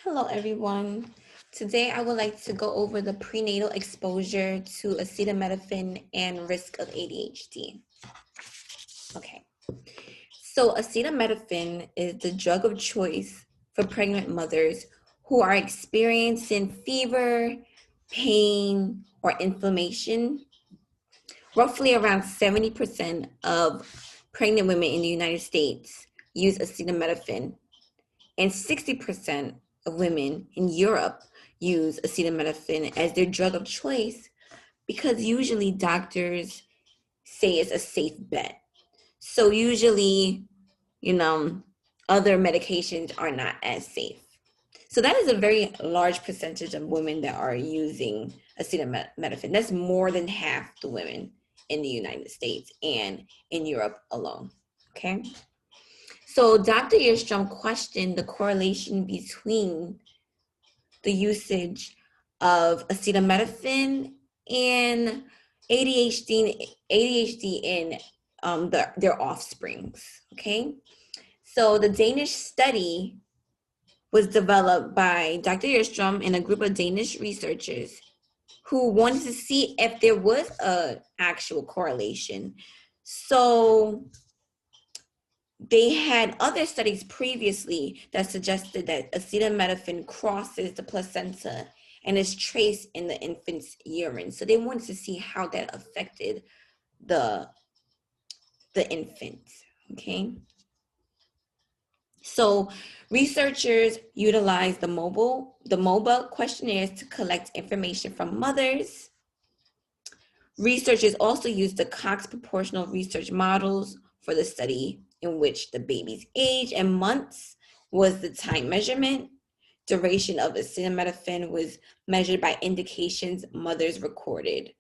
Hello, everyone. Today, I would like to go over the prenatal exposure to acetaminophen and risk of ADHD. Okay, so acetaminophen is the drug of choice for pregnant mothers who are experiencing fever, pain, or inflammation. Roughly around 70% of pregnant women in the United States use acetaminophen, and 60% of women in Europe use acetaminophen as their drug of choice because usually doctors say it's a safe bet. So usually, you know, other medications are not as safe. So that is a very large percentage of women that are using acetaminophen. That's more than half the women in the United States and in Europe alone. Okay. So Dr. Earstrom questioned the correlation between the usage of acetaminophen and ADHD in their offsprings. Okay, so the Danish study was developed by Dr. Earstrom and a group of Danish researchers who wanted to see if there was an actual correlation. So they had other studies previously that suggested that acetaminophen crosses the placenta and is traced in the infant's urine. So they wanted to see how that affected the infant. Okay. So researchers utilized the MOBA questionnaires to collect information from mothers. Researchers also used the Cox proportional research models for the study, in which the baby's age and months was the time measurement. Duration of acetaminophen was measured by indications mothers recorded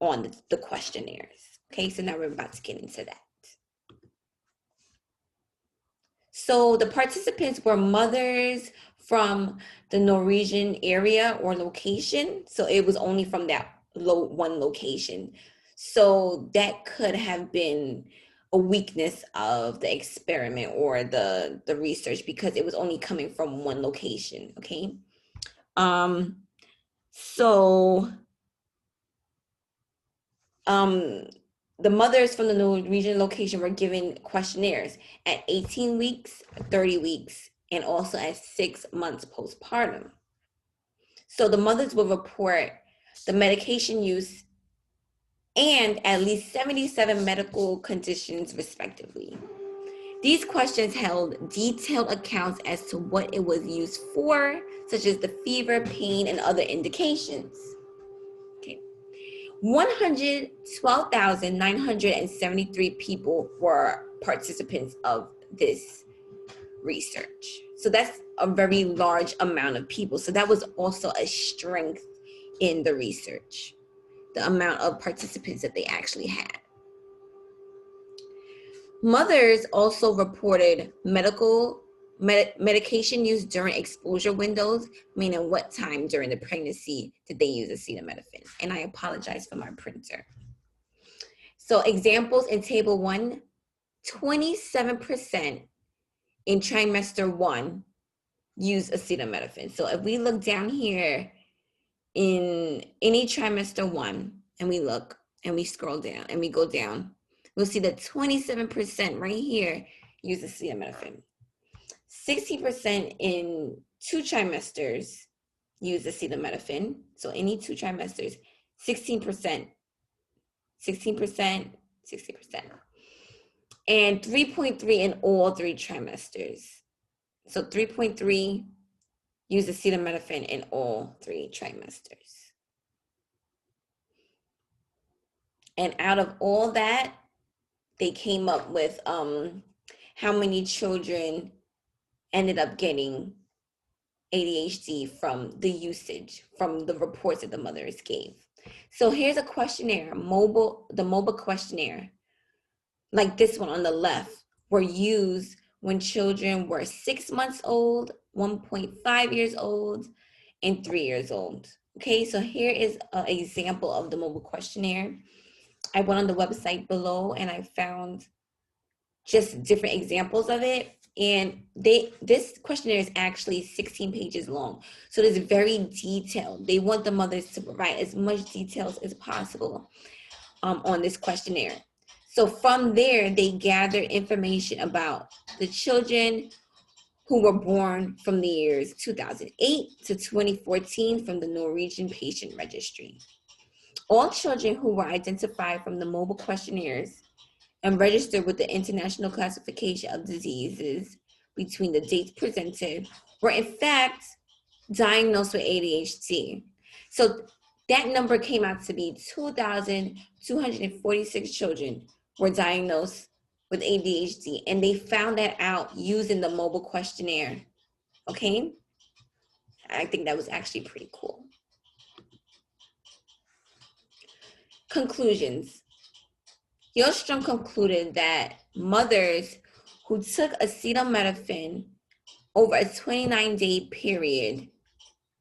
on the questionnaires. Okay, so now we're about to get into that. So the participants were mothers from the Norwegian area or location. So it was only from that one location. So that could have been a weakness of the experiment or the research because it was only coming from one location. Okay. So the mothers from the Norwegian location were given questionnaires at 18 weeks, 30 weeks, and also at 6 months postpartum. So the mothers will report the medication use and at least 77 medical conditions, respectively. These questions held detailed accounts as to what it was used for, such as the fever, pain, and other indications. Okay. 112,973 people were participants of this research. So that's a very large amount of people. So that was also a strength in the research, the amount of participants that they actually had. Mothers also reported medication use during exposure windows, meaning what time during the pregnancy did they use acetaminophen. And I apologize for my printer. So examples in table 1, 27% in trimester 1 use acetaminophen. So if we look down here in any trimester 1 and we look and we scroll down and we go down, we'll see that 27% right here use acetaminophen. 60% in 2 trimesters use acetaminophen. So any 2 trimesters, 16%, 60%, and 3.3 in all 3 trimesters. So 3.3 use acetaminophen in all 3 trimesters. And out of all that, they came up with how many children ended up getting ADHD from the usage, from the reports that the mothers gave. So here's a questionnaire, the MOBA questionnaire, like this one on the left, were used when children were 6 months old, 1.5 years old, and 3 years old. Okay, so here is an example of the MOBA questionnaire. I went on the website below and I found just different examples of it. And this questionnaire is actually 16 pages long. So it is very detailed. They want the mothers to provide as much details as possible on this questionnaire. So from there, they gather information about the children who were born from the years 2008 to 2014 from the Norwegian Patient Registry. All children who were identified from the mobile questionnaires and registered with the International Classification of Diseases between the dates presented were in fact diagnosed with ADHD. So that number came out to be 2,246 children were diagnosed with ADHD, and they found that out using the mobile questionnaire. Okay? I think that was actually pretty cool. Conclusions. Yostrom concluded that mothers who took acetaminophen over a 29-day period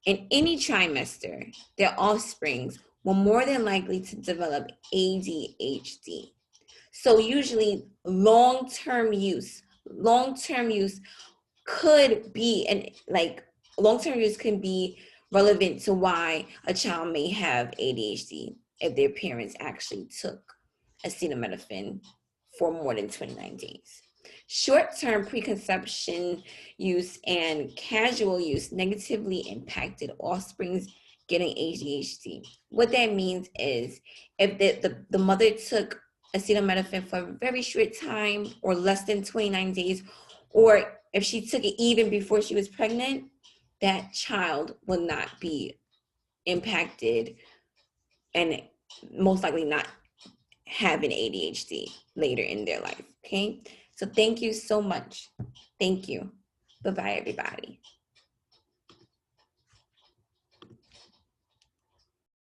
in any trimester, their offsprings were more than likely to develop ADHD. So usually long-term use could be, and like long-term use can be relevant to why a child may have ADHD if their parents actually took acetaminophen for more than 29 days. Short-term preconception use and casual use negatively impacted offsprings getting ADHD. What that means is if the mother took acetaminophen for a very short time or less than 29 days, or if she took it even before she was pregnant, that child will not be impacted and most likely not having ADHD later in their life. Okay, so thank you so much. Thank you. Bye-bye, everybody.